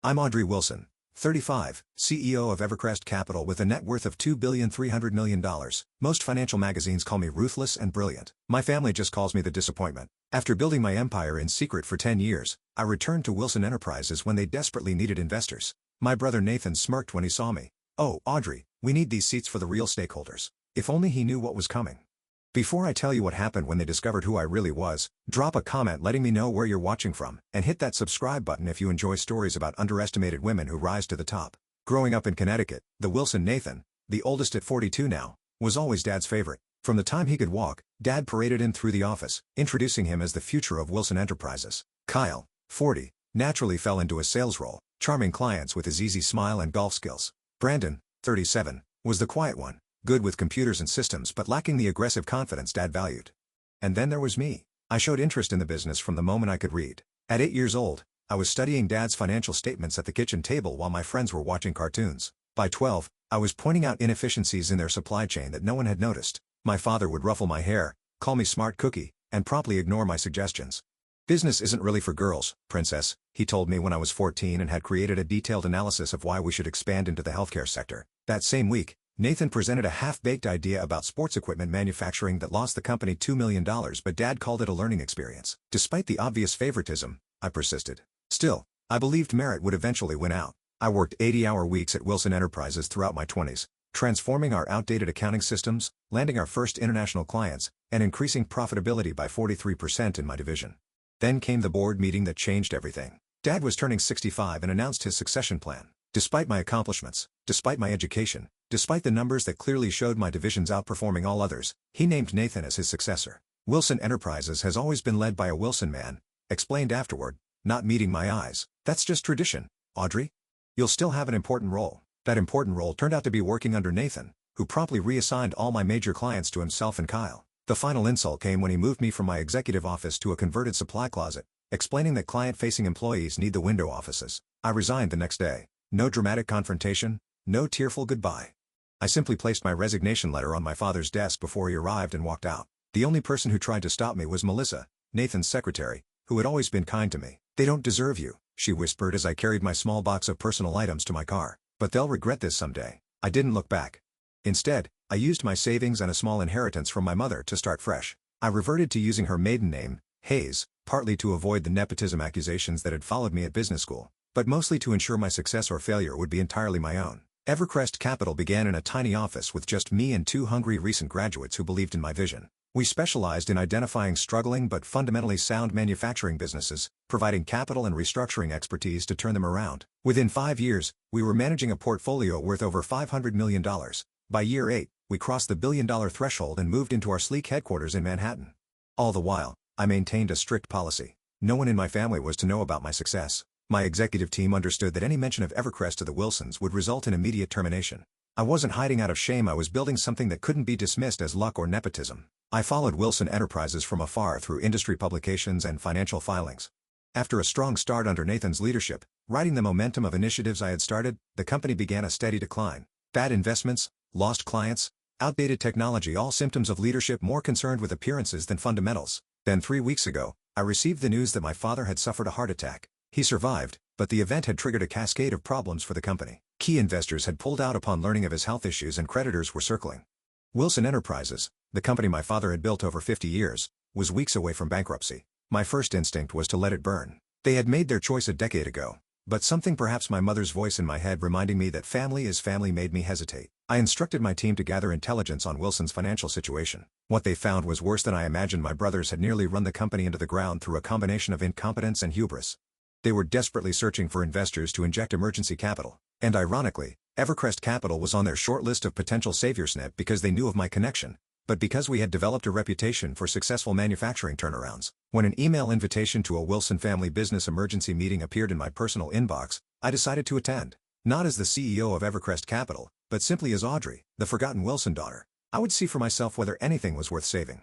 I'm Audrey Wilson, 35, CEO of Evercrest Capital with a net worth of $2,300,000,000. Most financial magazines call me ruthless and brilliant. My family just calls me the disappointment. After building my empire in secret for 10 years, I returned to Wilson Enterprises when they desperately needed investors. My brother Nathan smirked when he saw me. "Oh, Audrey, we need these seats for the real stakeholders." If only he knew what was coming. Before I tell you what happened when they discovered who I really was, drop a comment letting me know where you're watching from, and hit that subscribe button if you enjoy stories about underestimated women who rise to the top. Growing up in Connecticut, the Wilson Nathan, the oldest at 42 now, was always Dad's favorite. From the time he could walk, Dad paraded him through the office, introducing him as the future of Wilson Enterprises. Kyle, 40, naturally fell into a sales role, charming clients with his easy smile and golf skills. Brandon, 37, was the quiet one, good with computers and systems but lacking the aggressive confidence Dad valued. And then there was me. I showed interest in the business from the moment I could read. At 8 years old, I was studying Dad's financial statements at the kitchen table while my friends were watching cartoons. By 12, I was pointing out inefficiencies in their supply chain that no one had noticed. My father would ruffle my hair, call me smart cookie, and promptly ignore my suggestions. "Business isn't really for girls, princess," he told me when I was 14 and had created a detailed analysis of why we should expand into the healthcare sector. That same week, Nathan presented a half-baked idea about sports equipment manufacturing that lost the company $2 million, but Dad called it a learning experience. Despite the obvious favoritism, I persisted. Still, I believed merit would eventually win out. I worked 80-hour weeks at Wilson Enterprises throughout my 20s, transforming our outdated accounting systems, landing our first international clients, and increasing profitability by 43% in my division. Then came the board meeting that changed everything. Dad was turning 65 and announced his succession plan. Despite my accomplishments, despite my education, despite the numbers that clearly showed my divisions outperforming all others, he named Nathan as his successor. "Wilson Enterprises has always been led by a Wilson man," explained afterward, not meeting my eyes. "That's just tradition, Audrey. You'll still have an important role." That important role turned out to be working under Nathan, who promptly reassigned all my major clients to himself and Kyle. The final insult came when he moved me from my executive office to a converted supply closet, explaining that client-facing employees need the window offices. I resigned the next day. No dramatic confrontation, no tearful goodbye. I simply placed my resignation letter on my father's desk before he arrived and walked out. The only person who tried to stop me was Melissa, Nathan's secretary, who had always been kind to me. "They don't deserve you," she whispered as I carried my small box of personal items to my car. "But they'll regret this someday." I didn't look back. Instead, I used my savings and a small inheritance from my mother to start fresh. I reverted to using her maiden name, Hayes, partly to avoid the nepotism accusations that had followed me at business school, but mostly to ensure my success or failure would be entirely my own. Evercrest Capital began in a tiny office with just me and 2 hungry recent graduates who believed in my vision. We specialized in identifying struggling but fundamentally sound manufacturing businesses, providing capital and restructuring expertise to turn them around. Within 5 years, we were managing a portfolio worth over $500 million. By year 8, we crossed the billion-dollar threshold and moved into our sleek headquarters in Manhattan. All the while, I maintained a strict policy. No one in my family was to know about my success. My executive team understood that any mention of Evercrest to the Wilsons would result in immediate termination. I wasn't hiding out of shame. I was building something that couldn't be dismissed as luck or nepotism. I followed Wilson Enterprises from afar through industry publications and financial filings. After a strong start under Nathan's leadership, riding the momentum of initiatives I had started, the company began a steady decline. Bad investments, lost clients, outdated technology, all symptoms of leadership more concerned with appearances than fundamentals. Then 3 weeks ago, I received the news that my father had suffered a heart attack. He survived, but the event had triggered a cascade of problems for the company. Key investors had pulled out upon learning of his health issues and creditors were circling. Wilson Enterprises, the company my father had built over 50 years, was weeks away from bankruptcy. My first instinct was to let it burn. They had made their choice a decade ago, but something, perhaps my mother's voice in my head reminding me that family is family, made me hesitate. I instructed my team to gather intelligence on Wilson's financial situation. What they found was worse than I imagined. My brothers had nearly run the company into the ground through a combination of incompetence and hubris. They were desperately searching for investors to inject emergency capital, and ironically, Evercrest Capital was on their short list of potential saviors, not because they knew of my connection, but because we had developed a reputation for successful manufacturing turnarounds. When an email invitation to a Wilson family business emergency meeting appeared in my personal inbox, I decided to attend. Not as the CEO of Evercrest Capital, but simply as Audrey, the forgotten Wilson daughter. I would see for myself whether anything was worth saving.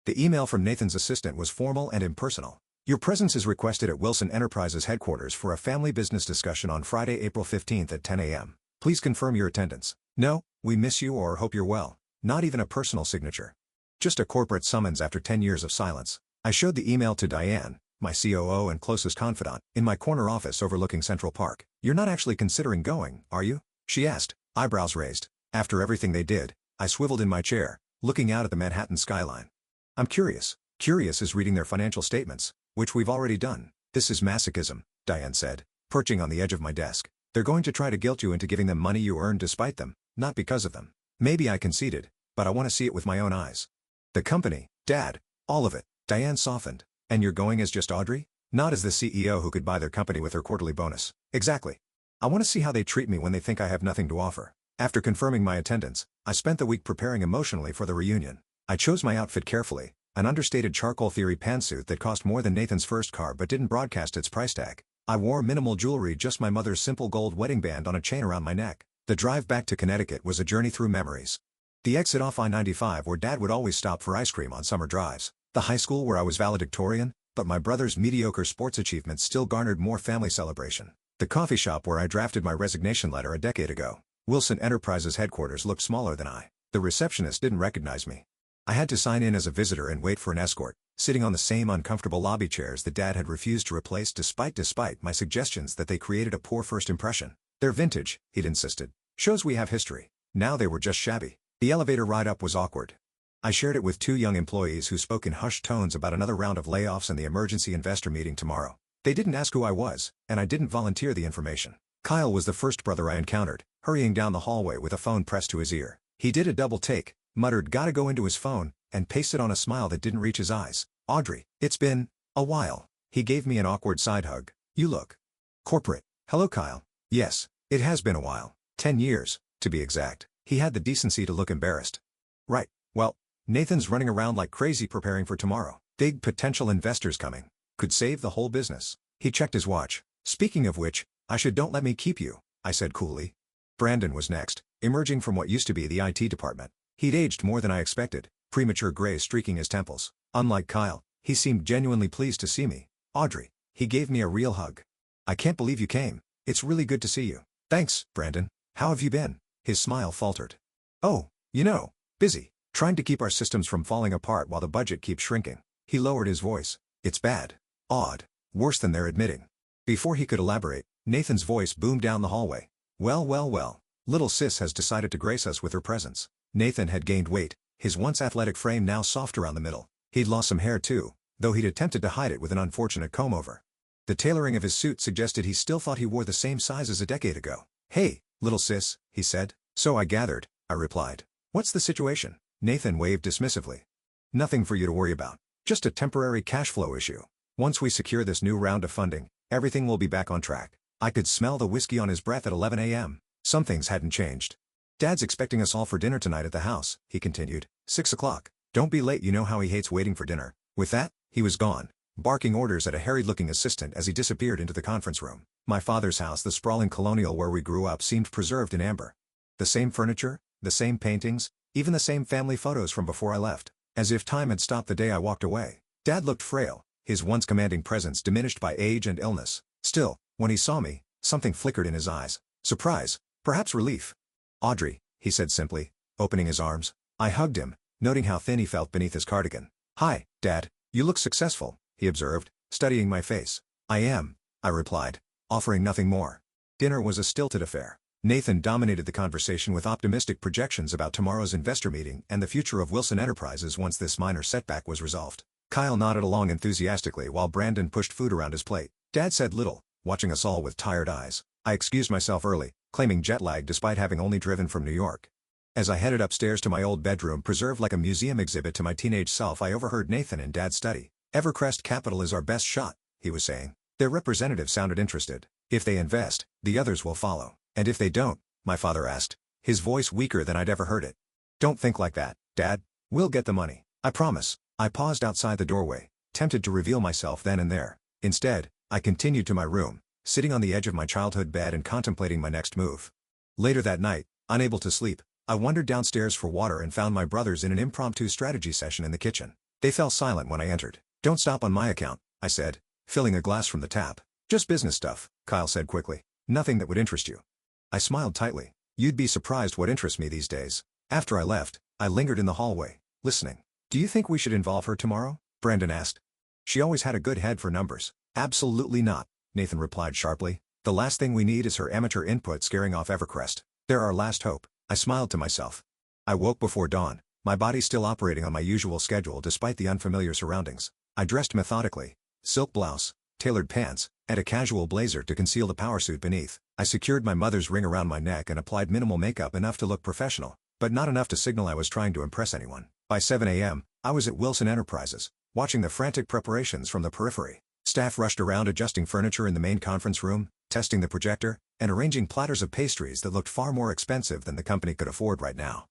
The email from Nathan's assistant was formal and impersonal. "Your presence is requested at Wilson Enterprises headquarters for a family business discussion on Friday, April 15th at 10 a.m. Please confirm your attendance." No, "We miss you" or "Hope you're well." Not even a personal signature. Just a corporate summons after 10 years of silence. I showed the email to Diane, my COO and closest confidant, in my corner office overlooking Central Park. "You're not actually considering going, are you?" she asked, eyebrows raised. After everything they did, I swiveled in my chair, looking out at the Manhattan skyline. "I'm curious." "Curious is reading their financial statements, which we've already done." "This is masochism," Diane said, perching on the edge of my desk. "They're going to try to guilt you into giving them money you earned despite them, not because of them." Maybe I conceded, but I want to see it with my own eyes. "The company, Dad, all of it." Diane softened. "And you're going as just Audrey? Not as the CEO who could buy their company with her quarterly bonus." "Exactly. I want to see how they treat me when they think I have nothing to offer." After confirming my attendance, I spent the week preparing emotionally for the reunion. I chose my outfit carefully, an understated charcoal theory pantsuit that cost more than Nathan's first car but didn't broadcast its price tag. I wore minimal jewelry, just my mother's simple gold wedding band on a chain around my neck. The drive back to Connecticut was a journey through memories. The exit off I-95 where Dad would always stop for ice cream on summer drives. The high school where I was valedictorian, but my brother's mediocre sports achievements still garnered more family celebration. The coffee shop where I drafted my resignation letter a decade ago. Wilson Enterprises headquarters looked smaller than I. The receptionist didn't recognize me. I had to sign in as a visitor and wait for an escort, sitting on the same uncomfortable lobby chairs that Dad had refused to replace despite my suggestions that they created a poor first impression. "They're vintage," he'd insisted. "Shows we have history." Now they were just shabby. The elevator ride up was awkward. I shared it with two young employees who spoke in hushed tones about another round of layoffs and the emergency investor meeting tomorrow. They didn't ask who I was, and I didn't volunteer the information. Kyle was the first brother I encountered, hurrying down the hallway with a phone pressed to his ear. He did a double take, muttered "gotta go" into his phone, and pasted on a smile that didn't reach his eyes. "Audrey, it's been a while." He gave me an awkward side hug. "You look corporate." "Hello, Kyle." "Yes, it has been a while. 10 years, to be exact." He had the decency to look embarrassed. "Right, well, Nathan's running around like crazy preparing for tomorrow. Big potential investors coming. Could save the whole business." He checked his watch. "Speaking of which, don't let me keep you," I said coolly. Brandon was next, emerging from what used to be the IT department. He'd aged more than I expected, premature gray streaking his temples. Unlike Kyle, he seemed genuinely pleased to see me. "Audrey." He gave me a real hug. "I can't believe you came. It's really good to see you." "Thanks, Brandon. How have you been?" His smile faltered. "Oh, busy. Trying to keep our systems from falling apart while the budget keeps shrinking." He lowered his voice. "It's bad. Odd. Worse than they're admitting." Before he could elaborate, Nathan's voice boomed down the hallway. Well. Little sis has decided to grace us with her presence." Nathan had gained weight, his once athletic frame now soft around the middle. He'd lost some hair too, though he'd attempted to hide it with an unfortunate comb-over. The tailoring of his suit suggested he still thought he wore the same size as a decade ago. "Hey, little sis," he said. "So I gathered," I replied. "What's the situation?" Nathan waved dismissively. "Nothing for you to worry about. Just a temporary cash flow issue. Once we secure this new round of funding, everything will be back on track." I could smell the whiskey on his breath at 11 a.m. Some things hadn't changed. "Dad's expecting us all for dinner tonight at the house," he continued. 6 o'clock. Don't be late, you know how he hates waiting for dinner." With that, he was gone, barking orders at a harried-looking assistant as he disappeared into the conference room. My father's house, the sprawling colonial where we grew up, seemed preserved in amber. The same furniture, the same paintings, even the same family photos from before I left. As if time had stopped the day I walked away. Dad looked frail, his once commanding presence diminished by age and illness. Still, when he saw me, something flickered in his eyes. Surprise, perhaps relief. "Audrey," he said simply, opening his arms. I hugged him, noting how thin he felt beneath his cardigan. "Hi, Dad, you look successful," he observed, studying my face. "I am," I replied, offering nothing more. Dinner was a stilted affair. Nathan dominated the conversation with optimistic projections about tomorrow's investor meeting and the future of Wilson Enterprises once this minor setback was resolved. Kyle nodded along enthusiastically while Brandon pushed food around his plate. Dad said little, watching us all with tired eyes. I excused myself early, claiming jet lag despite having only driven from New York. As I headed upstairs to my old bedroom preserved like a museum exhibit to my teenage self, I overheard Nathan and Dad study. "Evercrest Capital is our best shot," he was saying. Their representative sounded interested. "If they invest, the others will follow. And if they don't?" my father asked, his voice weaker than I'd ever heard it. "Don't think like that, Dad. We'll get the money. I promise." I paused outside the doorway, tempted to reveal myself then and there. Instead, I continued to my room, sitting on the edge of my childhood bed and contemplating my next move. Later that night, unable to sleep, I wandered downstairs for water and found my brothers in an impromptu strategy session in the kitchen. They fell silent when I entered. "Don't stop on my account," I said, filling a glass from the tap. "Just business stuff," Kyle said quickly. "Nothing that would interest you." I smiled tightly. "You'd be surprised what interests me these days." After I left, I lingered in the hallway, listening. "Do you think we should involve her tomorrow?" Brandon asked. She always had a good head for numbers. Absolutely not, Nathan replied sharply. The last thing we need is her amateur input scaring off Evercrest. They're our last hope. I smiled to myself. I woke before dawn, my body still operating on my usual schedule despite the unfamiliar surroundings. I dressed methodically. Silk blouse, tailored pants, and a casual blazer to conceal the power suit beneath. I secured my mother's ring around my neck and applied minimal makeup enough to look professional, but not enough to signal I was trying to impress anyone. By 7 a.m., I was at Wilson Enterprises, watching the frantic preparations from the periphery. Staff rushed around adjusting furniture in the main conference room, testing the projector, and arranging platters of pastries that looked far more expensive than the company could afford right now.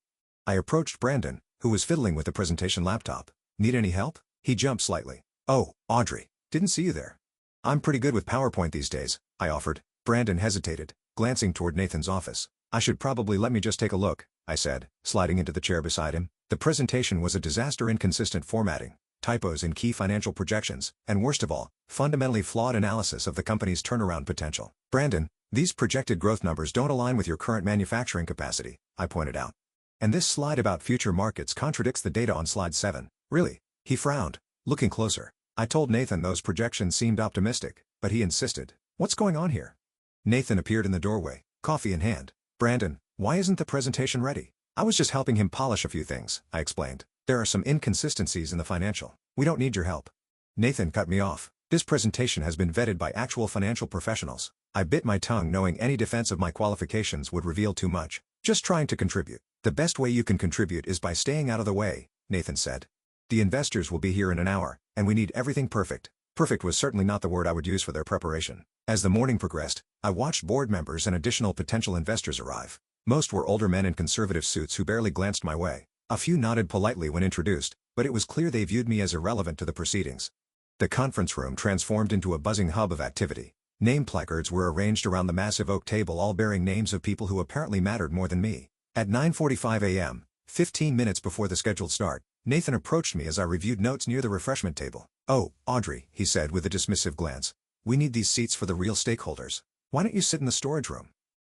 I approached Brandon, who was fiddling with the presentation laptop. Need any help? He jumped slightly. Oh, Audrey, didn't see you there. I'm pretty good with PowerPoint these days, I offered. Brandon hesitated, glancing toward Nathan's office. I should probably let me just take a look, I said, sliding into the chair beside him. The presentation was a disaster: inconsistent formatting, typos in key financial projections, and worst of all, fundamentally flawed analysis of the company's turnaround potential. Brandon, these projected growth numbers don't align with your current manufacturing capacity, I pointed out. And this slide about future markets contradicts the data on slide 7. Really? He frowned, looking closer. I told Nathan those projections seemed optimistic, but he insisted. What's going on here? Nathan appeared in the doorway, coffee in hand. Brandon, why isn't the presentation ready? I was just helping him polish a few things, I explained. There are some inconsistencies in the financial. We don't need your help. Nathan cut me off. This presentation has been vetted by actual financial professionals. I bit my tongue knowing any defense of my qualifications would reveal too much. Just trying to contribute. The best way you can contribute is by staying out of the way, Nathan said. The investors will be here in an hour, and we need everything perfect. Perfect was certainly not the word I would use for their preparation. As the morning progressed, I watched board members and additional potential investors arrive. Most were older men in conservative suits who barely glanced my way. A few nodded politely when introduced, but it was clear they viewed me as irrelevant to the proceedings. The conference room transformed into a buzzing hub of activity. Name placards were arranged around the massive oak table, all bearing names of people who apparently mattered more than me. At 9:45 a.m., 15 minutes before the scheduled start, Nathan approached me as I reviewed notes near the refreshment table. Oh, Audrey, he said with a dismissive glance. We need these seats for the real stakeholders. Why don't you sit in the storage room?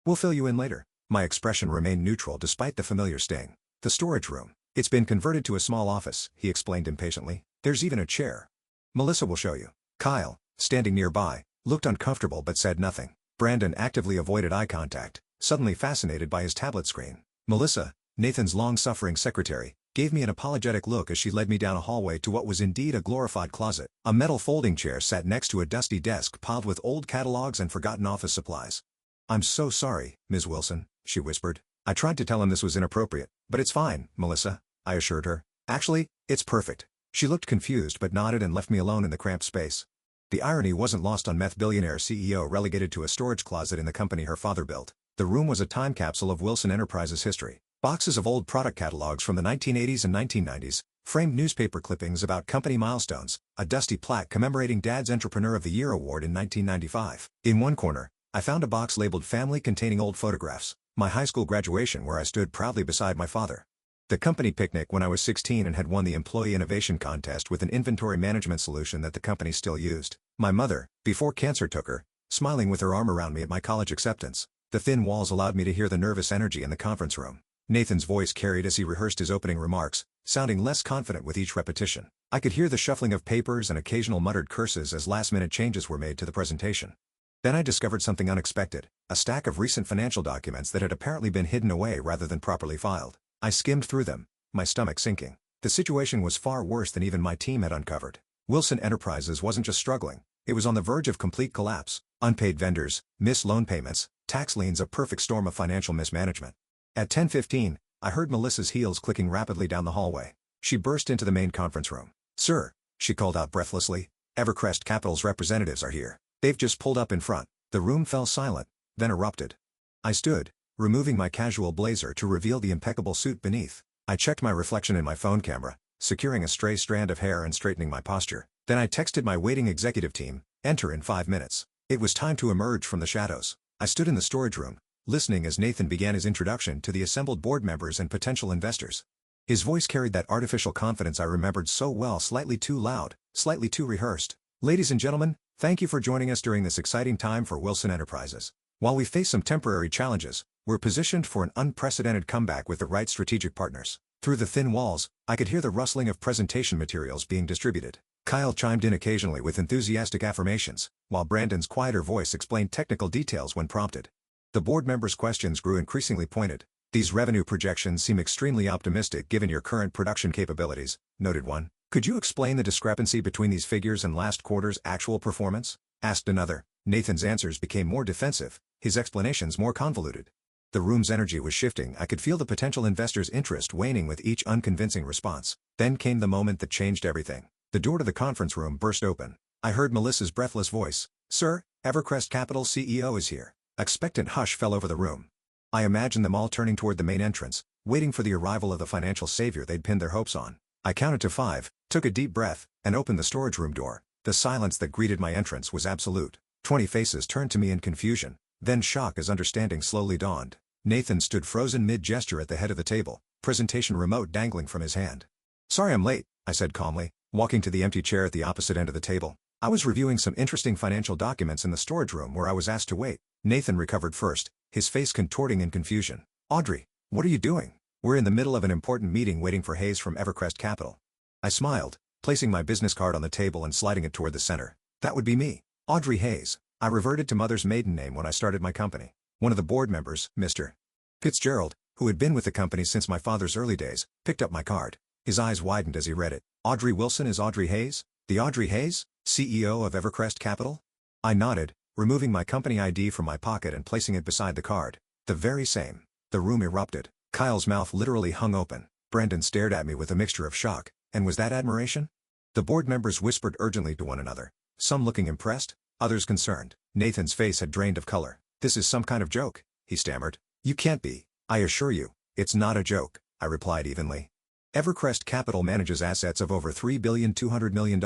We'll fill you in later. My expression remained neutral despite the familiar sting. The storage room. It's been converted to a small office, he explained impatiently. There's even a chair. Melissa will show you. Kyle, standing nearby, looked uncomfortable but said nothing. Brandon actively avoided eye contact, suddenly fascinated by his tablet screen. Melissa, Nathan's long-suffering secretary, gave me an apologetic look as she led me down a hallway to what was indeed a glorified closet. A metal folding chair sat next to a dusty desk piled with old catalogs and forgotten office supplies. I'm so sorry, Ms. Wilson, she whispered. I tried to tell him this was inappropriate, but it's fine, Melissa, I assured her. Actually, it's perfect. She looked confused but nodded and left me alone in the cramped space. The irony wasn't lost on meth billionaire CEO relegated to a storage closet in the company her father built. The room was a time capsule of Wilson Enterprises history. Boxes of old product catalogs from the 1980s and 1990s, framed newspaper clippings about company milestones, a dusty plaque commemorating Dad's Entrepreneur of the Year award in 1995. In one corner, I found a box labeled Family containing old photographs, my high school graduation where I stood proudly beside my father. The company picnic when I was 16 and had won the Employee Innovation Contest with an inventory management solution that the company still used. My mother, before cancer took her, smiling with her arm around me at my college acceptance. The thin walls allowed me to hear the nervous energy in the conference room. Nathan's voice carried as he rehearsed his opening remarks, sounding less confident with each repetition. I could hear the shuffling of papers and occasional muttered curses as last-minute changes were made to the presentation. Then I discovered something unexpected, a stack of recent financial documents that had apparently been hidden away rather than properly filed. I skimmed through them, my stomach sinking. The situation was far worse than even my team had uncovered. Wilson Enterprises wasn't just struggling, it was on the verge of complete collapse. Unpaid vendors, missed loan payments, tax liens, a perfect storm of financial mismanagement. At 10:15, I heard Melissa's heels clicking rapidly down the hallway. She burst into the main conference room. Sir, she called out breathlessly, Evercrest Capital's representatives are here. They've just pulled up in front. The room fell silent, then erupted. I stood, removing my casual blazer to reveal the impeccable suit beneath. I checked my reflection in my phone camera, securing a stray strand of hair and straightening my posture. Then I texted my waiting executive team, enter in 5 minutes. It was time to emerge from the shadows. I stood in the storage room, listening as Nathan began his introduction to the assembled board members and potential investors. His voice carried that artificial confidence I remembered so well, slightly too loud, slightly too rehearsed. Ladies and gentlemen, thank you for joining us during this exciting time for Wilson Enterprises. While we face some temporary challenges, we're positioned for an unprecedented comeback with the right strategic partners. Through the thin walls, I could hear the rustling of presentation materials being distributed. Kyle chimed in occasionally with enthusiastic affirmations, while Brandon's quieter voice explained technical details when prompted. The board members' questions grew increasingly pointed. "These revenue projections seem extremely optimistic given your current production capabilities," noted one. "Could you explain the discrepancy between these figures and last quarter's actual performance?" asked another. Nathan's answers became more defensive, his explanations more convoluted. The room's energy was shifting. I could feel the potential investor's interest waning with each unconvincing response. Then came the moment that changed everything. The door to the conference room burst open. I heard Melissa's breathless voice. "Sir, Evercrest Capital's CEO is here." Expectant hush fell over the room. I imagined them all turning toward the main entrance, waiting for the arrival of the financial savior they'd pinned their hopes on. I counted to 5, took a deep breath, and opened the storage room door. The silence that greeted my entrance was absolute. 20 faces turned to me in confusion, then shock as understanding slowly dawned. Nathan stood frozen mid-gesture at the head of the table, presentation remote dangling from his hand. "Sorry I'm late," I said calmly, walking to the empty chair at the opposite end of the table. "I was reviewing some interesting financial documents in the storage room where I was asked to wait." Nathan recovered first, his face contorting in confusion. "Audrey, what are you doing?" "We're in the middle of an important meeting waiting for Hayes from Evercrest Capital." I smiled, placing my business card on the table and sliding it toward the center. That would be me, Audrey Hayes. I reverted to mother's maiden name when I started my company. One of the board members, Mr. Fitzgerald, who had been with the company since my father's early days, picked up my card. His eyes widened as he read it. "Audrey Wilson is Audrey Hayes? The Audrey Hayes, CEO of Evercrest Capital?" I nodded, removing my company ID from my pocket and placing it beside the card. "The very same." The room erupted. Kyle's mouth literally hung open. Brandon stared at me with a mixture of shock. And was that admiration? The board members whispered urgently to one another, some looking impressed, others concerned. Nathan's face had drained of color. "This is some kind of joke," he stammered. "You can't be." "I assure you, it's not a joke," I replied evenly. Evercrest Capital manages assets of over $3,200 million.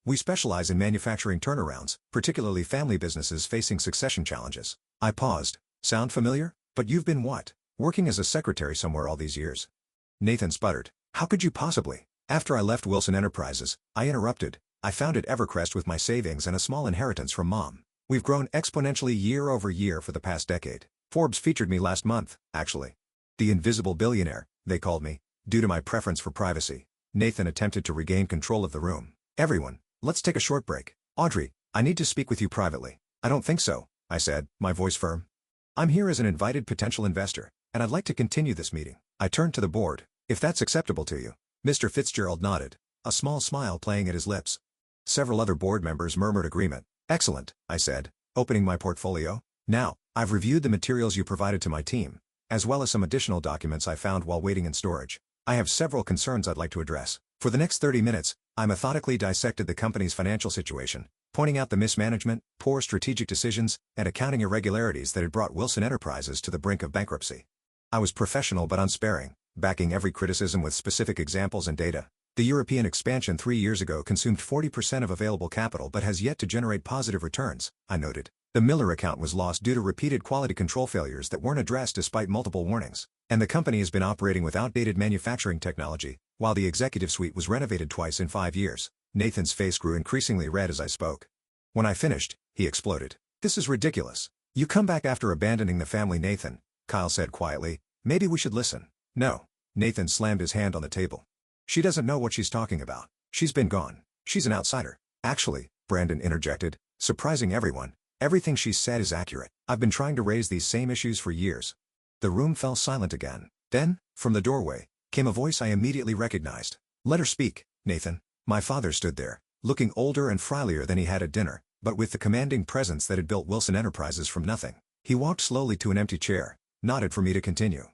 We specialize in manufacturing turnarounds, particularly family businesses facing succession challenges. I paused. "Sound familiar? But you've been what? Working as a secretary somewhere all these years?" Nathan sputtered. "How could you possibly?" "After I left Wilson Enterprises," I interrupted, "I founded Evercrest with my savings and a small inheritance from Mom. We've grown exponentially year over year for the past decade. Forbes featured me last month, actually. The invisible billionaire, they called me, due to my preference for privacy." Nathan attempted to regain control of the room. "Everyone, let's take a short break. Audrey, I need to speak with you privately." "I don't think so," I said, my voice firm. "I'm here as an invited potential investor, and I'd like to continue this meeting." I turned to the board. "If that's acceptable to you." Mr. Fitzgerald nodded, a small smile playing at his lips. Several other board members murmured agreement. "Excellent," I said, opening my portfolio. "Now, I've reviewed the materials you provided to my team, as well as some additional documents I found while waiting in storage. I have several concerns I'd like to address. For the next 30 minutes, I methodically dissected the company's financial situation, pointing out the mismanagement, poor strategic decisions, and accounting irregularities that had brought Wilson Enterprises to the brink of bankruptcy. I was professional but unsparing, backing every criticism with specific examples and data. The European expansion 3 years ago consumed 40% of available capital but has yet to generate positive returns, I noted. The Miller account was lost due to repeated quality control failures that weren't addressed despite multiple warnings. And the company has been operating with outdated manufacturing technology, while the executive suite was renovated twice in 5 years. Nathan's face grew increasingly red as I spoke. When I finished, he exploded. "This is ridiculous. You come back after abandoning the family, Nathan," Kyle said quietly. "Maybe we should listen." "No." Nathan slammed his hand on the table. "She doesn't know what she's talking about. She's been gone. She's an outsider." "Actually," Brandon interjected, surprising everyone, "everything she's said is accurate. I've been trying to raise these same issues for years." The room fell silent again. Then, from the doorway, came a voice I immediately recognized. "Let her speak, Nathan." My father stood there, looking older and frielier than he had at dinner, but with the commanding presence that had built Wilson Enterprises from nothing. He walked slowly to an empty chair, nodded for me to continue.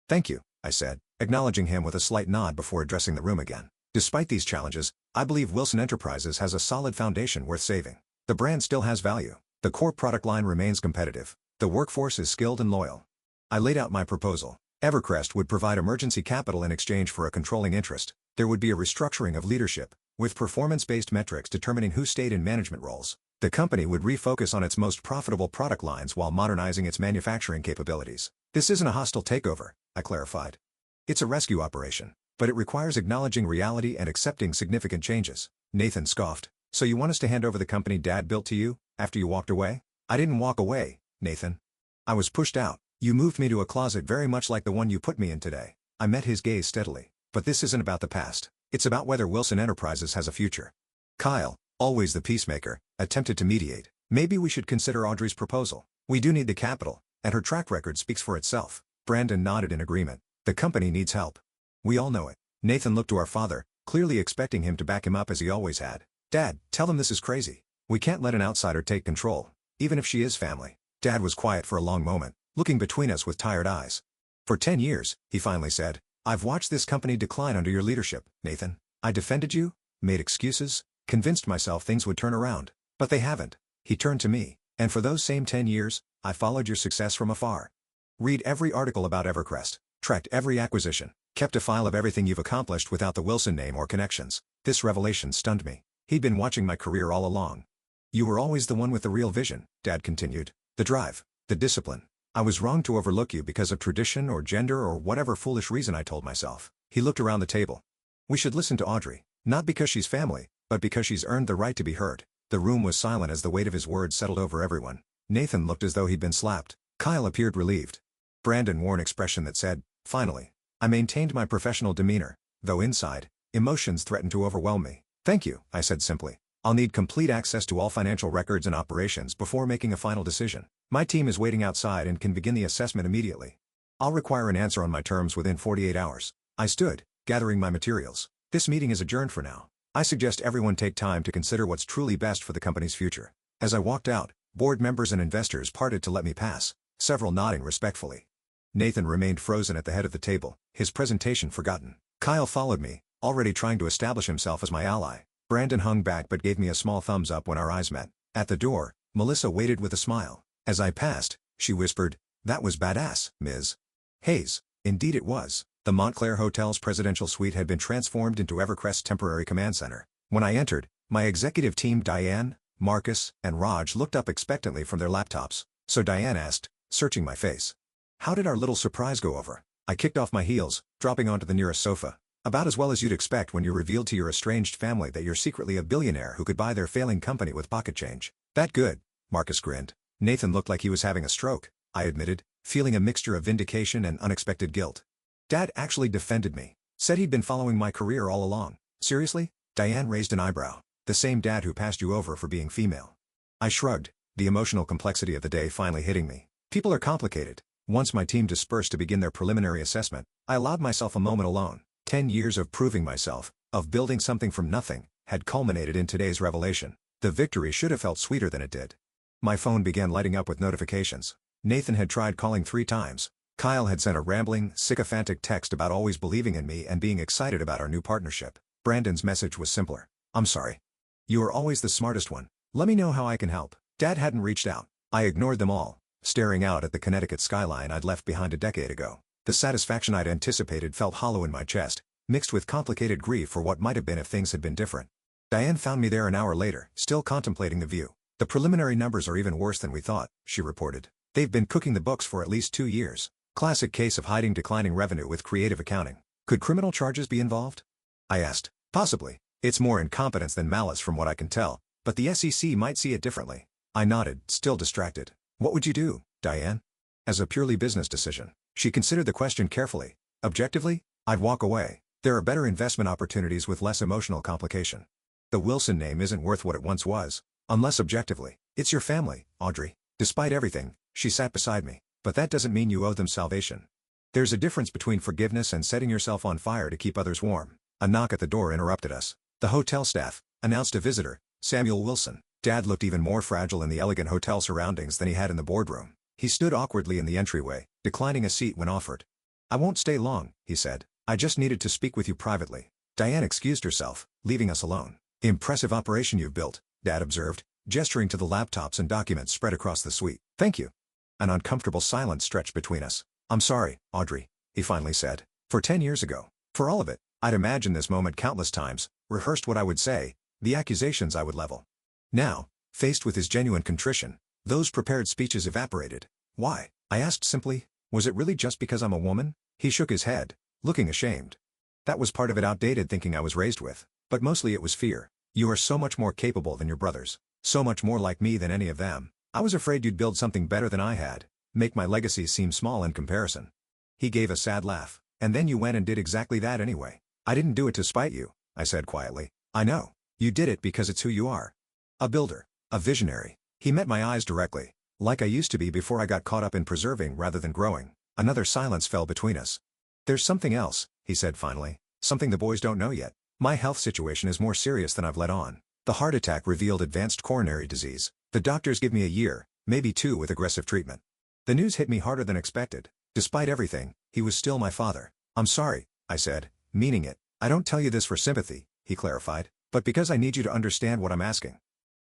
"Thank you," I said, acknowledging him with a slight nod before addressing the room again. "Despite these challenges, I believe Wilson Enterprises has a solid foundation worth saving. The brand still has value. The core product line remains competitive. The workforce is skilled and loyal." I laid out my proposal. Evercrest would provide emergency capital in exchange for a controlling interest. There would be a restructuring of leadership, with performance-based metrics determining who stayed in management roles. The company would refocus on its most profitable product lines while modernizing its manufacturing capabilities. "This isn't a hostile takeover," I clarified. "It's a rescue operation, but it requires acknowledging reality and accepting significant changes." Nathan scoffed. "So you want us to hand over the company Dad built to you, after you walked away?" "I didn't walk away, Nathan. I was pushed out. You moved me to a closet very much like the one you put me in today." I met his gaze steadily. "But this isn't about the past. It's about whether Wilson Enterprises has a future." Kyle, always the peacemaker, attempted to mediate. Maybe we should consider Audrey's proposal. We do need the capital, and her track record speaks for itself. Brandon nodded in agreement. The company needs help. We all know it. Nathan looked to our father, clearly expecting him to back him up as he always had. Dad, tell them this is crazy. We can't let an outsider take control, even if she is family. Dad was quiet for a long moment, looking between us with tired eyes. For 10 years, he finally said, I've watched this company decline under your leadership, Nathan. I defended you, made excuses, convinced myself things would turn around. But they haven't. He turned to me, and for those same 10 years, I followed your success from afar. Read every article about Evercrest, tracked every acquisition, kept a file of everything you've accomplished without the Wilson name or connections. This revelation stunned me. He'd been watching my career all along. You were always the one with the real vision, Dad continued. The drive, the discipline. I was wrong to overlook you because of tradition or gender or whatever foolish reason I told myself. He looked around the table. We should listen to Audrey, not because she's family, but because she's earned the right to be heard. The room was silent as the weight of his words settled over everyone. Nathan looked as though he'd been slapped. Kyle appeared relieved. Brandon wore an expression that said, finally. I maintained my professional demeanor, though inside, emotions threatened to overwhelm me. Thank you, I said simply. I'll need complete access to all financial records and operations before making a final decision. My team is waiting outside and can begin the assessment immediately. I'll require an answer on my terms within 48 hours. I stood, gathering my materials. This meeting is adjourned for now. I suggest everyone take time to consider what's truly best for the company's future. As I walked out, board members and investors parted to let me pass, several nodding respectfully. Nathan remained frozen at the head of the table, his presentation forgotten. Kyle followed me, already trying to establish himself as my ally. Brandon hung back but gave me a small thumbs up when our eyes met. At the door, Melissa waited with a smile. As I passed, she whispered, "That was badass, Ms. Hayes." Indeed it was. The Montclair Hotel's presidential suite had been transformed into Evercrest's temporary command center. When I entered, my executive team Diane, Marcus, and Raj looked up expectantly from their laptops. So Diane asked, searching my face, "How did our little surprise go over?" I kicked off my heels, dropping onto the nearest sofa. "About as well as you'd expect when you're revealed to your estranged family that you're secretly a billionaire who could buy their failing company with pocket change." "That good?" Marcus grinned. Nathan looked like he was having a stroke, I admitted, feeling a mixture of vindication and unexpected guilt. Dad actually defended me. Said he'd been following my career all along. Seriously? Diane raised an eyebrow. The same dad who passed you over for being female. I shrugged, the emotional complexity of the day finally hitting me. People are complicated. Once my team dispersed to begin their preliminary assessment, I allowed myself a moment alone. 10 years of proving myself, of building something from nothing, had culminated in today's revelation. The victory should have felt sweeter than it did. My phone began lighting up with notifications. Nathan had tried calling 3 times. Kyle had sent a rambling, sycophantic text about always believing in me and being excited about our new partnership. Brandon's message was simpler. "I'm sorry. You are always the smartest one. Let me know how I can help." Dad hadn't reached out. I ignored them all, staring out at the Connecticut skyline I'd left behind a decade ago. The satisfaction I'd anticipated felt hollow in my chest, mixed with complicated grief for what might have been if things had been different. Diane found me there an hour later, still contemplating the view. "The preliminary numbers are even worse than we thought," she reported. "They've been cooking the books for at least 2 years. Classic case of hiding declining revenue with creative accounting. Could criminal charges be involved?" I asked. "Possibly. It's more incompetence than malice from what I can tell, but the SEC might see it differently." I nodded, still distracted. "What would you do, Diane?" "As a purely business decision." She considered the question carefully. "Objectively, I'd walk away. There are better investment opportunities with less emotional complication. The Wilson name isn't worth what it once was. Unless objectively, it's your family, Audrey. Despite everything, she sat beside me. But that doesn't mean you owe them salvation. There's a difference between forgiveness and setting yourself on fire to keep others warm." A knock at the door interrupted us. "The hotel staff," announced a visitor, Samuel Wilson. Dad looked even more fragile in the elegant hotel surroundings than he had in the boardroom. He stood awkwardly in the entryway, declining a seat when offered. "I won't stay long," he said. "I just needed to speak with you privately." Diane excused herself, leaving us alone. "Impressive operation you've built," Dad observed, gesturing to the laptops and documents spread across the suite. "Thank you." An uncomfortable silence stretched between us. "I'm sorry, Audrey," he finally said. "For 10 years ago. For all of it. I'd imagined this moment countless times, rehearsed what I would say, the accusations I would level. Now, faced with his genuine contrition, those prepared speeches evaporated. Why? I asked simply. Was it really just because I'm a woman? He shook his head, looking ashamed. That was part of it, outdated thinking I was raised with. But mostly it was fear. You are so much more capable than your brothers. So much more like me than any of them. I was afraid you'd build something better than I had. Make my legacy seem small in comparison." He gave a sad laugh. "And then you went and did exactly that anyway." "I didn't do it to spite you," I said quietly. "I know. You did it because it's who you are. A builder. A visionary. He met my eyes directly. Like I used to be before I got caught up in preserving rather than growing. Another silence fell between us. There's something else, he said finally. Something the boys don't know yet. My health situation is more serious than I've let on. The heart attack revealed advanced coronary disease. The doctors give me a year, maybe 2 with aggressive treatment. The news hit me harder than expected. Despite everything, he was still my father. I'm sorry, I said, meaning it. I don't tell you this for sympathy, he clarified, but because I need you to understand what I'm asking.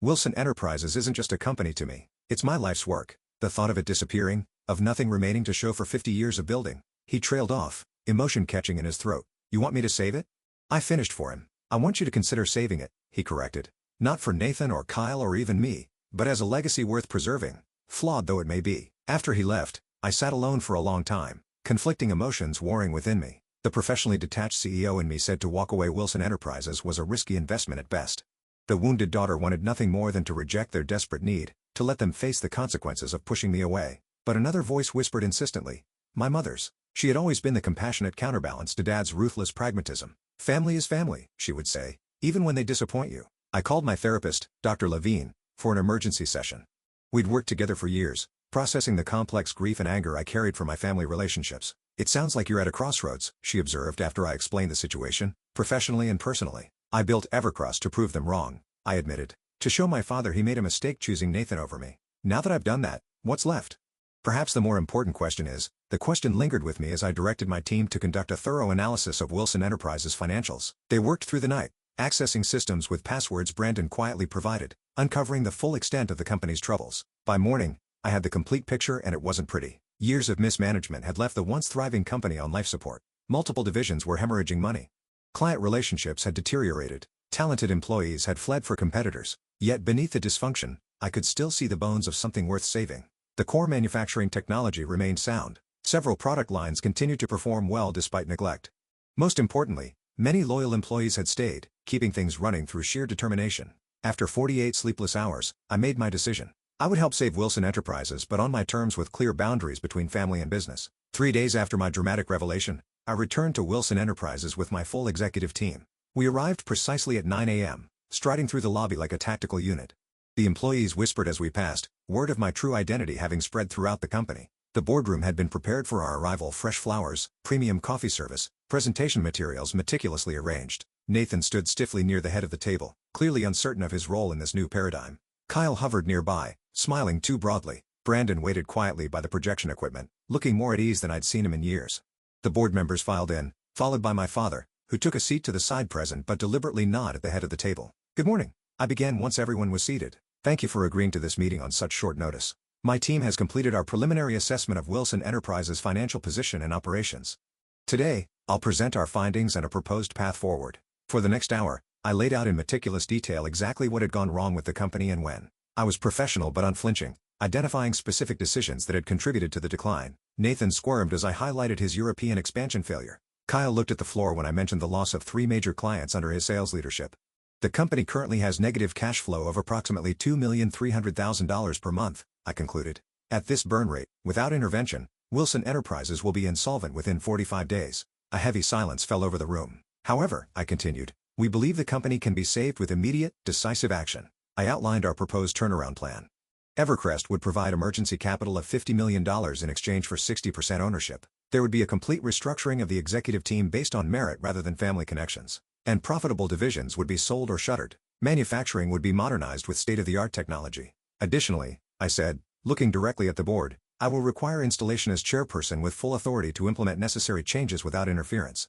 Wilson Enterprises isn't just a company to me. It's my life's work. The thought of it disappearing, of nothing remaining to show for 50 years of building. He trailed off, emotion catching in his throat. You want me to save it? I finished for him. I want you to consider saving it, he corrected. Not for Nathan or Kyle or even me, but as a legacy worth preserving, flawed though it may be. After he left, I sat alone for a long time, conflicting emotions warring within me. The professionally detached CEO in me said to walk away Wilson Enterprises was a risky investment at best. The wounded daughter wanted nothing more than to reject their desperate need, to let them face the consequences of pushing me away. But another voice whispered insistently, my mother's. She had always been the compassionate counterbalance to Dad's ruthless pragmatism. Family is family, she would say, even when they disappoint you. I called my therapist, Dr. Levine, for an emergency session. We'd worked together for years, processing the complex grief and anger I carried from my family relationships. It sounds like you're at a crossroads, she observed after I explained the situation, professionally and personally. I built Evercross to prove them wrong, I admitted. To show my father he made a mistake choosing Nathan over me. Now that I've done that, what's left? Perhaps the more important question is, the question lingered with me as I directed my team to conduct a thorough analysis of Wilson Enterprises' financials. They worked through the night, accessing systems with passwords Brandon quietly provided, uncovering the full extent of the company's troubles. By morning, I had the complete picture and it wasn't pretty. Years of mismanagement had left the once thriving company on life support. Multiple divisions were hemorrhaging money. Client relationships had deteriorated. Talented employees had fled for competitors. Yet beneath the dysfunction, I could still see the bones of something worth saving. The core manufacturing technology remained sound. Several product lines continued to perform well despite neglect. Most importantly, many loyal employees had stayed, keeping things running through sheer determination. After 48 sleepless hours, I made my decision. I would help save Wilson Enterprises but on my terms with clear boundaries between family and business. 3 days after my dramatic revelation, I returned to Wilson Enterprises with my full executive team. We arrived precisely at 9 a.m., striding through the lobby like a tactical unit. The employees whispered as we passed, word of my true identity having spread throughout the company. The boardroom had been prepared for our arrival: fresh flowers, premium coffee service, presentation materials meticulously arranged. Nathan stood stiffly near the head of the table, clearly uncertain of his role in this new paradigm. Kyle hovered nearby, smiling too broadly. Brandon waited quietly by the projection equipment, looking more at ease than I'd seen him in years. The board members filed in, followed by my father, who took a seat to the side present but deliberately not at the head of the table. Good morning, I began once everyone was seated. Thank you for agreeing to this meeting on such short notice. My team has completed our preliminary assessment of Wilson Enterprises' financial position and operations. Today, I'll present our findings and a proposed path forward. For the next hour, I laid out in meticulous detail exactly what had gone wrong with the company and when. I was professional but unflinching, identifying specific decisions that had contributed to the decline. Nathan squirmed as I highlighted his European expansion failure. Kyle looked at the floor when I mentioned the loss of 3 major clients under his sales leadership. The company currently has negative cash flow of approximately $2,300,000 per month, I concluded. At this burn rate, without intervention, Wilson Enterprises will be insolvent within 45 days. A heavy silence fell over the room. However, I continued, we believe the company can be saved with immediate, decisive action. I outlined our proposed turnaround plan. Evercrest would provide emergency capital of $50 million in exchange for 60% ownership. There would be a complete restructuring of the executive team based on merit rather than family connections. And profitable divisions would be sold or shuttered. Manufacturing would be modernized with state-of-the-art technology. Additionally, I said, looking directly at the board, I will require installation as chairperson with full authority to implement necessary changes without interference.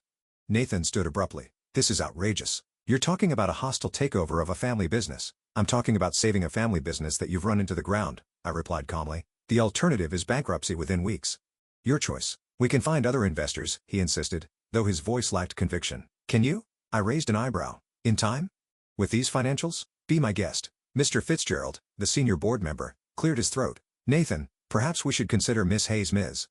Nathan stood abruptly. This is outrageous. You're talking about a hostile takeover of a family business. I'm talking about saving a family business that you've run into the ground, I replied calmly. The alternative is bankruptcy within weeks. Your choice. We can find other investors, he insisted, though his voice lacked conviction. Can you? I raised an eyebrow. In time? With these financials? Be my guest. Mr. Fitzgerald, the senior board member, cleared his throat. Nathan, perhaps we should consider Miss Hayes' Ms.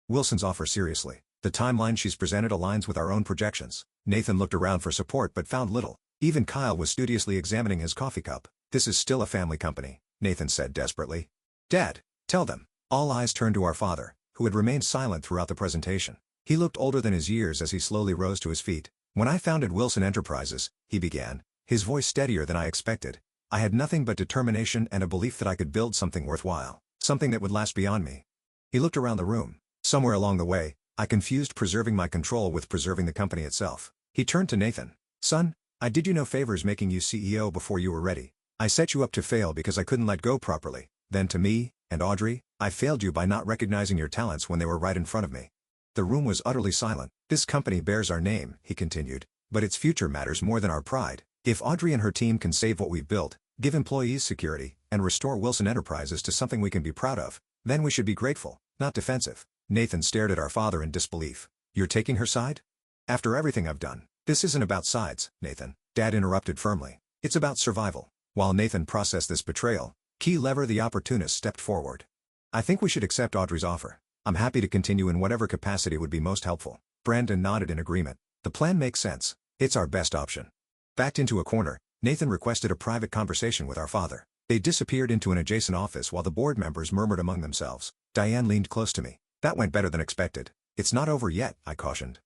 Wilson's offer seriously. The timeline she's presented aligns with our own projections. Nathan looked around for support but found little. Even Kyle was studiously examining his coffee cup. This is still a family company, Nathan said desperately. Dad, tell them. All eyes turned to our father, who had remained silent throughout the presentation. He looked older than his years as he slowly rose to his feet. When I founded Wilson Enterprises, he began, his voice steadier than I expected. I had nothing but determination and a belief that I could build something worthwhile, something that would last beyond me. He looked around the room. Somewhere along the way, I confused preserving my control with preserving the company itself. He turned to Nathan. Son, I did you no favors making you CEO before you were ready. I set you up to fail because I couldn't let go properly. Then to me, and Audrey, I failed you by not recognizing your talents when they were right in front of me. The room was utterly silent. This company bears our name, he continued, but its future matters more than our pride. If Audrey and her team can save what we've built, give employees security, and restore Wilson Enterprises to something we can be proud of, then we should be grateful, not defensive. Nathan stared at our father in disbelief. You're taking her side? After everything I've done. This isn't about sides, Nathan, Dad interrupted firmly. It's about survival. While Nathan processed this betrayal, Key Lever the opportunist stepped forward. I think we should accept Audrey's offer. I'm happy to continue in whatever capacity would be most helpful. Brandon nodded in agreement. The plan makes sense. It's our best option. Backed into a corner, Nathan requested a private conversation with our father. They disappeared into an adjacent office while the board members murmured among themselves. Diane leaned close to me. That went better than expected. It's not over yet, I cautioned.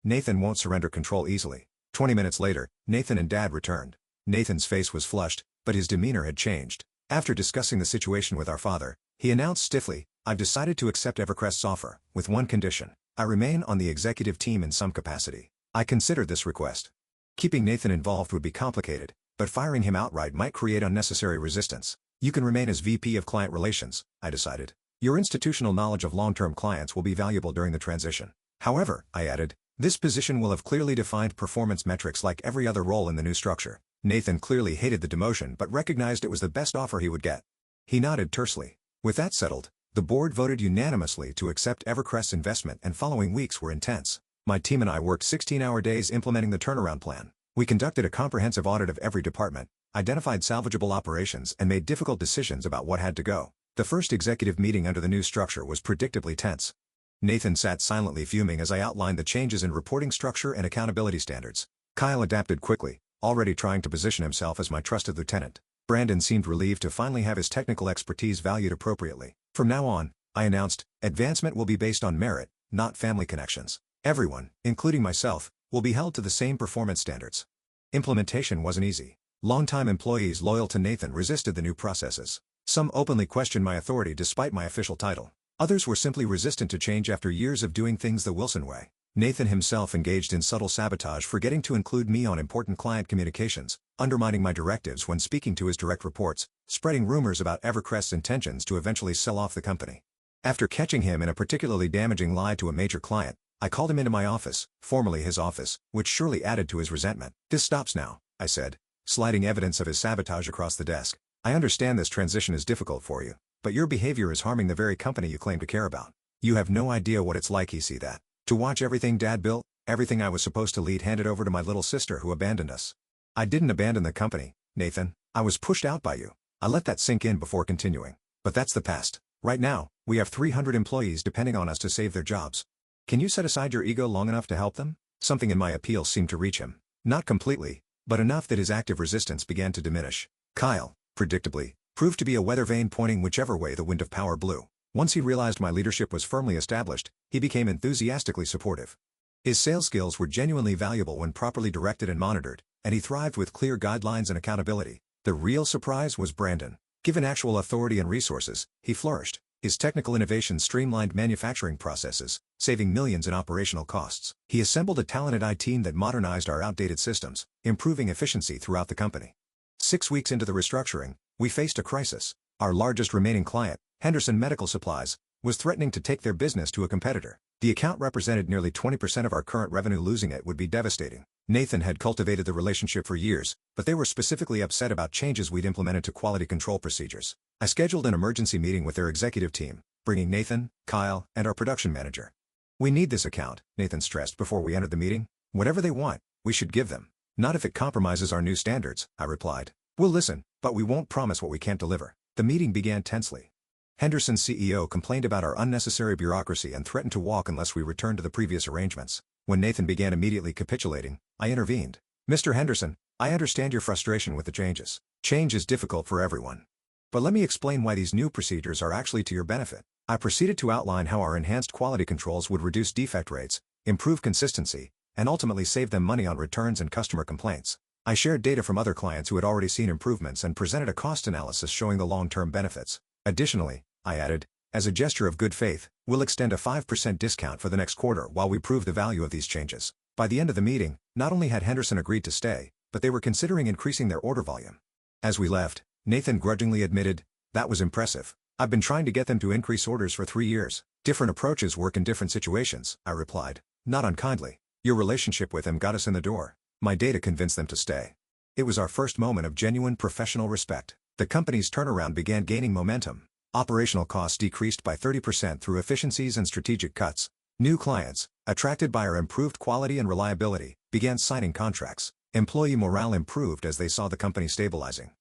Nathan won't surrender control easily. 20 minutes later, Nathan and Dad returned. Nathan's face was flushed, but his demeanor had changed. After discussing the situation with our father, he announced stiffly, I've decided to accept Evercrest's offer, with one condition. I remain on the executive team in some capacity. I considered this request. Keeping Nathan involved would be complicated, but firing him outright might create unnecessary resistance. You can remain as VP of Client Relations, I decided. Your institutional knowledge of long-term clients will be valuable during the transition. However, I added, this position will have clearly defined performance metrics like every other role in the new structure. Nathan clearly hated the demotion but recognized it was the best offer he would get. He nodded tersely. With that settled, the board voted unanimously to accept Evercrest's investment, and following weeks were intense. My team and I worked 16-hour days implementing the turnaround plan. We conducted a comprehensive audit of every department, identified salvageable operations, and made difficult decisions about what had to go. The first executive meeting under the new structure was predictably tense. Nathan sat silently fuming as I outlined the changes in reporting structure and accountability standards. Kyle adapted quickly, already trying to position himself as my trusted lieutenant. Brandon seemed relieved to finally have his technical expertise valued appropriately. From now on, I announced, advancement will be based on merit, not family connections. Everyone, including myself, will be held to the same performance standards. Implementation wasn't easy. Longtime employees loyal to Nathan resisted the new processes. Some openly questioned my authority despite my official title. Others were simply resistant to change after years of doing things the Wilson way. Nathan himself engaged in subtle sabotage, forgetting to include me on important client communications, undermining my directives when speaking to his direct reports, spreading rumors about Evercrest's intentions to eventually sell off the company. After catching him in a particularly damaging lie to a major client, I called him into my office, formerly his office, which surely added to his resentment. This stops now, I said, sliding evidence of his sabotage across the desk. I understand this transition is difficult for you, but your behavior is harming the very company you claim to care about. You have no idea what it's like, he see that. To watch everything Dad built, everything I was supposed to lead handed over to my little sister who abandoned us. I didn't abandon the company, Nathan. I was pushed out by you. I let that sink in before continuing. But that's the past. Right now, we have 300 employees depending on us to save their jobs. Can you set aside your ego long enough to help them? Something in my appeal seemed to reach him. Not completely, but enough that his active resistance began to diminish. Kyle, predictably, proved to be a weather vane pointing whichever way the wind of power blew. Once he realized my leadership was firmly established, he became enthusiastically supportive. His sales skills were genuinely valuable when properly directed and monitored, and he thrived with clear guidelines and accountability. The real surprise was Brandon. Given actual authority and resources, he flourished. His technical innovation streamlined manufacturing processes, saving millions in operational costs. He assembled a talented IT team that modernized our outdated systems, improving efficiency throughout the company. 6 weeks into the restructuring, we faced a crisis. Our largest remaining client, Henderson Medical Supplies, was threatening to take their business to a competitor. The account represented nearly 20% of our current revenue. Losing it would be devastating. Nathan had cultivated the relationship for years, but they were specifically upset about changes we'd implemented to quality control procedures. I scheduled an emergency meeting with their executive team, bringing Nathan, Kyle, and our production manager. We need this account, Nathan stressed before we entered the meeting. Whatever they want, we should give them. Not if it compromises our new standards, I replied. We'll listen, but we won't promise what we can't deliver. The meeting began tensely. Henderson's CEO complained about our unnecessary bureaucracy and threatened to walk unless we returned to the previous arrangements. When Nathan began immediately capitulating, I intervened. Mr. Henderson, I understand your frustration with the changes. Change is difficult for everyone. But let me explain why these new procedures are actually to your benefit. I proceeded to outline how our enhanced quality controls would reduce defect rates, improve consistency, and ultimately save them money on returns and customer complaints. I shared data from other clients who had already seen improvements and presented a cost analysis showing the long-term benefits. Additionally, I added, as a gesture of good faith, we'll extend a 5% discount for the next quarter while we prove the value of these changes. By the end of the meeting, not only had Henderson agreed to stay, but they were considering increasing their order volume. As we left, Nathan grudgingly admitted, "That was impressive. I've been trying to get them to increase orders for 3 years. Different approaches work in different situations," I replied, not unkindly. "Your relationship with him got us in the door. My data convinced them to stay." It was our first moment of genuine professional respect. The company's turnaround began gaining momentum. Operational costs decreased by 30% through efficiencies and strategic cuts. New clients, attracted by our improved quality and reliability, began signing contracts. Employee morale improved as they saw the company stabilizing.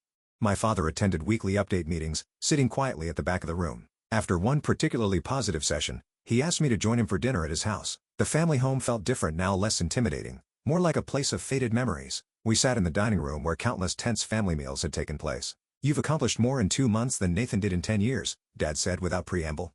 My father attended weekly update meetings, sitting quietly at the back of the room. After one particularly positive session, he asked me to join him for dinner at his house. The family home felt different now, less intimidating, more like a place of faded memories. We sat in the dining room where countless tense family meals had taken place. "You've accomplished more in 2 months than Nathan did in 10 years, Dad said without preamble.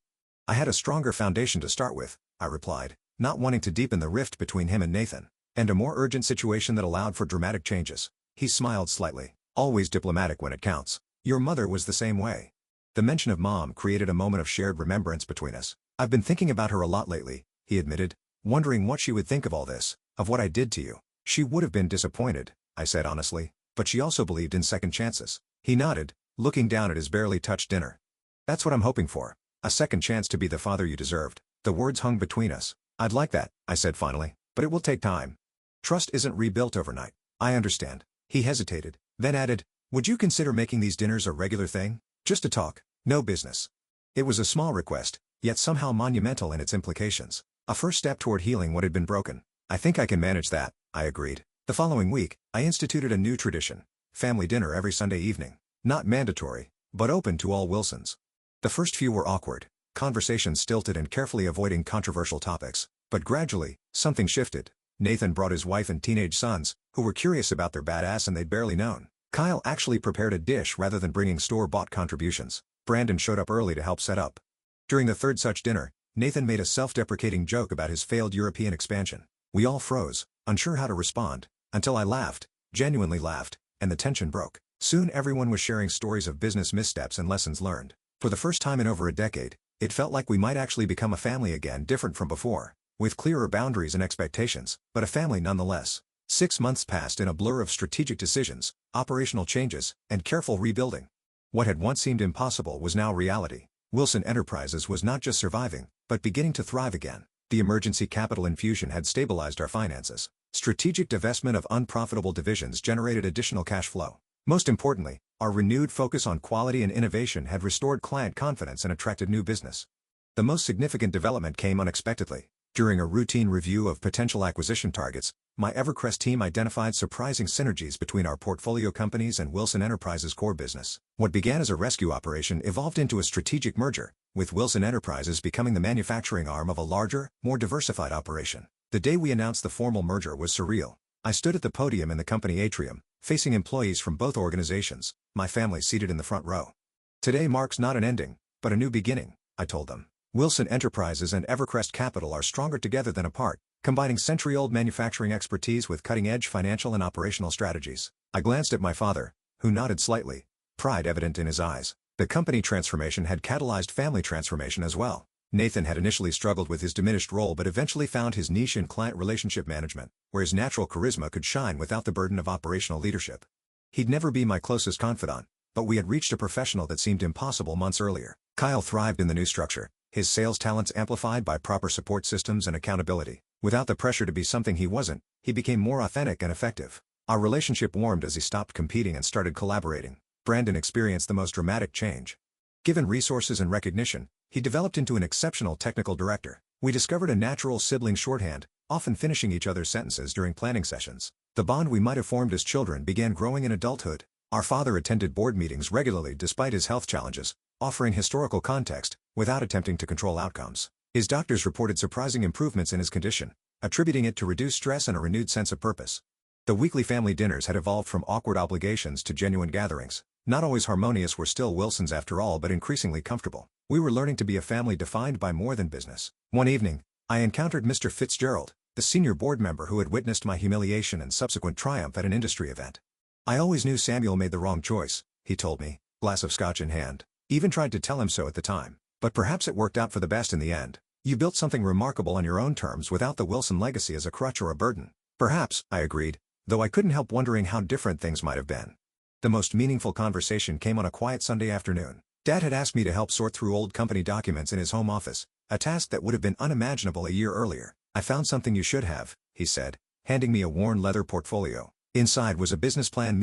"I had a stronger foundation to start with," I replied, not wanting to deepen the rift between him and Nathan, "and a more urgent situation that allowed for dramatic changes." He smiled slightly, always diplomatic when it counts. "Your mother was the same way." The mention of Mom created a moment of shared remembrance between us. "I've been thinking about her a lot lately," he admitted, "wondering what she would think of all this, of what I did to you." "She would have been disappointed," I said honestly, "but she also believed in second chances." He nodded, looking down at his barely touched dinner. "That's what I'm hoping for. A second chance to be the father you deserved." The words hung between us. "I'd like that," I said finally, "but it will take time. Trust isn't rebuilt overnight." "I understand." He hesitated, then added, "Would you consider making these dinners a regular thing? Just to talk, no business." It was a small request, yet somehow monumental in its implications. A first step toward healing what had been broken. "I think I can manage that," I agreed. The following week, I instituted a new tradition. Family dinner every Sunday evening. Not mandatory, but open to all Wilsons. The first few were awkward, conversations stilted and carefully avoiding controversial topics. But gradually, something shifted. Nathan brought his wife and teenage sons, who were curious about their badass and they'd barely known. Kyle actually prepared a dish rather than bringing store-bought contributions. Brandon showed up early to help set up. During the third such dinner, Nathan made a self-deprecating joke about his failed European expansion. We all froze, unsure how to respond, until I laughed, genuinely laughed, and the tension broke. Soon everyone was sharing stories of business missteps and lessons learned. For the first time in over a decade, it felt like we might actually become a family again, different from before, with clearer boundaries and expectations, but a family nonetheless. 6 months passed in a blur of strategic decisions, operational changes, and careful rebuilding. What had once seemed impossible was now reality. Wilson Enterprises was not just surviving, but beginning to thrive again. The emergency capital infusion had stabilized our finances. Strategic divestment of unprofitable divisions generated additional cash flow. Most importantly, our renewed focus on quality and innovation had restored client confidence and attracted new business. The most significant development came unexpectedly. During a routine review of potential acquisition targets, my Evercrest team identified surprising synergies between our portfolio companies and Wilson Enterprises' core business. What began as a rescue operation evolved into a strategic merger, with Wilson Enterprises becoming the manufacturing arm of a larger, more diversified operation. The day we announced the formal merger was surreal. I stood at the podium in the company atrium, facing employees from both organizations, my family seated in the front row. "Today marks not an ending, but a new beginning," I told them. "Wilson Enterprises and Evercrest Capital are stronger together than apart, combining century-old manufacturing expertise with cutting-edge financial and operational strategies." I glanced at my father, who nodded slightly, pride evident in his eyes. The company transformation had catalyzed family transformation as well. Nathan had initially struggled with his diminished role but eventually found his niche in client relationship management, where his natural charisma could shine without the burden of operational leadership. He'd never be my closest confidant, but we had reached a professional that seemed impossible months earlier. Kyle thrived in the new structure, his sales talents amplified by proper support systems and accountability. Without the pressure to be something he wasn't, he became more authentic and effective. Our relationship warmed as he stopped competing and started collaborating. Brandon experienced the most dramatic change. Given resources and recognition, he developed into an exceptional technical director. We discovered a natural sibling shorthand, often finishing each other's sentences during planning sessions. The bond we might have formed as children began growing in adulthood. Our father attended board meetings regularly despite his health challenges, offering historical context, without attempting to control outcomes. His doctors reported surprising improvements in his condition, attributing it to reduced stress and a renewed sense of purpose. The weekly family dinners had evolved from awkward obligations to genuine gatherings. Not always harmonious, we're still Wilsons after all, but increasingly comfortable. We were learning to be a family defined by more than business. One evening, I encountered Mr. Fitzgerald, the senior board member who had witnessed my humiliation and subsequent triumph at an industry event. "I always knew Samuel made the wrong choice," he told me, glass of scotch in hand. Even tried to tell him so at the time. "But perhaps it worked out for the best in the end. You built something remarkable on your own terms without the Wilson legacy as a crutch or a burden." "Perhaps," I agreed, though I couldn't help wondering how different things might have been. The most meaningful conversation came on a quiet Sunday afternoon. Dad had asked me to help sort through old company documents in his home office, a task that would have been unimaginable a year earlier. "I found something you should have," he said, handing me a worn leather portfolio. Inside was a business plan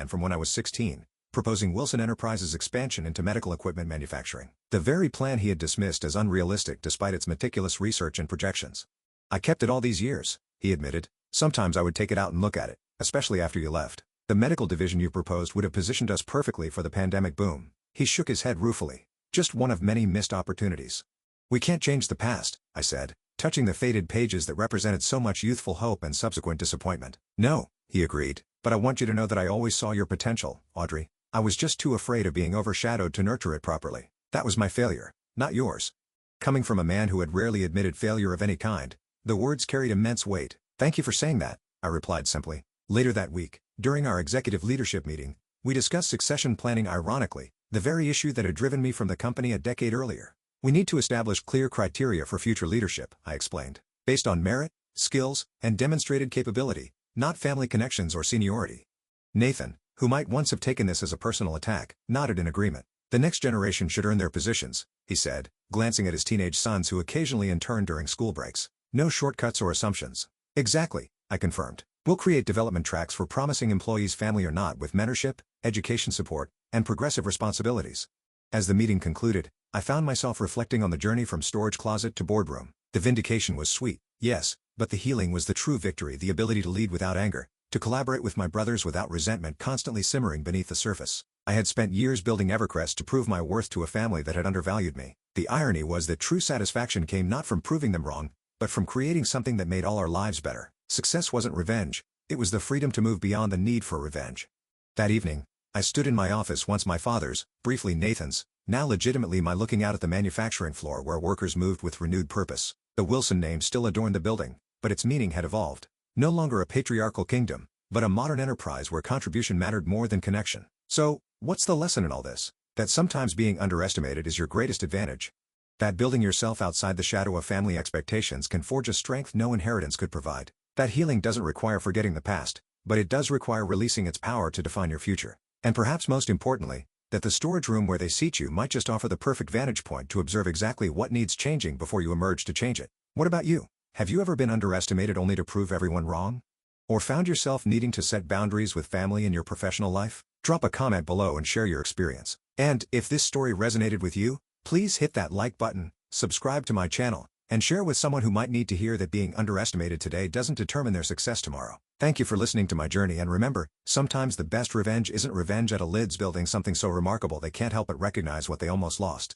from when I was 16, proposing Wilson Enterprises' expansion into medical equipment manufacturing. The very plan he had dismissed as unrealistic despite its meticulous research and projections. "I kept it all these years," he admitted. "Sometimes I would take it out and look at it, especially after you left. The medical division you proposed would have positioned us perfectly for the pandemic boom." He shook his head ruefully. "Just one of many missed opportunities." "We can't change the past," I said, touching the faded pages that represented so much youthful hope and subsequent disappointment. "No," he agreed, "but I want you to know that I always saw your potential, Audrey. I was just too afraid of being overshadowed to nurture it properly. That was my failure, not yours." Coming from a man who had rarely admitted failure of any kind, the words carried immense weight. "Thank you for saying that," I replied simply. Later that week, during our executive leadership meeting, we discussed succession planning. Ironically, the very issue that had driven me from the company a decade earlier. "We need to establish clear criteria for future leadership," I explained, "based on merit, skills, and demonstrated capability, not family connections or seniority." Nathan, who might once have taken this as a personal attack, nodded in agreement. "The next generation should earn their positions," he said, glancing at his teenage sons who occasionally interned during school breaks. "No shortcuts or assumptions." "Exactly," I confirmed. "We'll create development tracks for promising employees, family or not, with mentorship, education support, and progressive responsibilities." As the meeting concluded, I found myself reflecting on the journey from storage closet to boardroom. The vindication was sweet, yes, but the healing was the true victory. The ability to lead without anger, to collaborate with my brothers without resentment constantly simmering beneath the surface. I had spent years building Evercrest to prove my worth to a family that had undervalued me. The irony was that true satisfaction came not from proving them wrong, but from creating something that made all our lives better. Success wasn't revenge, it was the freedom to move beyond the need for revenge. That evening, I stood in my office, once my father's, briefly Nathan's, now legitimately my, looking out at the manufacturing floor where workers moved with renewed purpose. The Wilson name still adorned the building, but its meaning had evolved. No longer a patriarchal kingdom, but a modern enterprise where contribution mattered more than connection. So, what's the lesson in all this? That sometimes being underestimated is your greatest advantage. That building yourself outside the shadow of family expectations can forge a strength no inheritance could provide. That healing doesn't require forgetting the past, but it does require releasing its power to define your future. And perhaps most importantly, that the storage room where they seat you might just offer the perfect vantage point to observe exactly what needs changing before you emerge to change it. What about you? Have you ever been underestimated only to prove everyone wrong? Or found yourself needing to set boundaries with family in your professional life? Drop a comment below and share your experience. And if this story resonated with you, please hit that like button, subscribe to my channel, and share with someone who might need to hear that being underestimated today doesn't determine their success tomorrow. Thank you for listening to my journey, and remember, sometimes the best revenge isn't revenge at a lids building something so remarkable they can't help but recognize what they almost lost.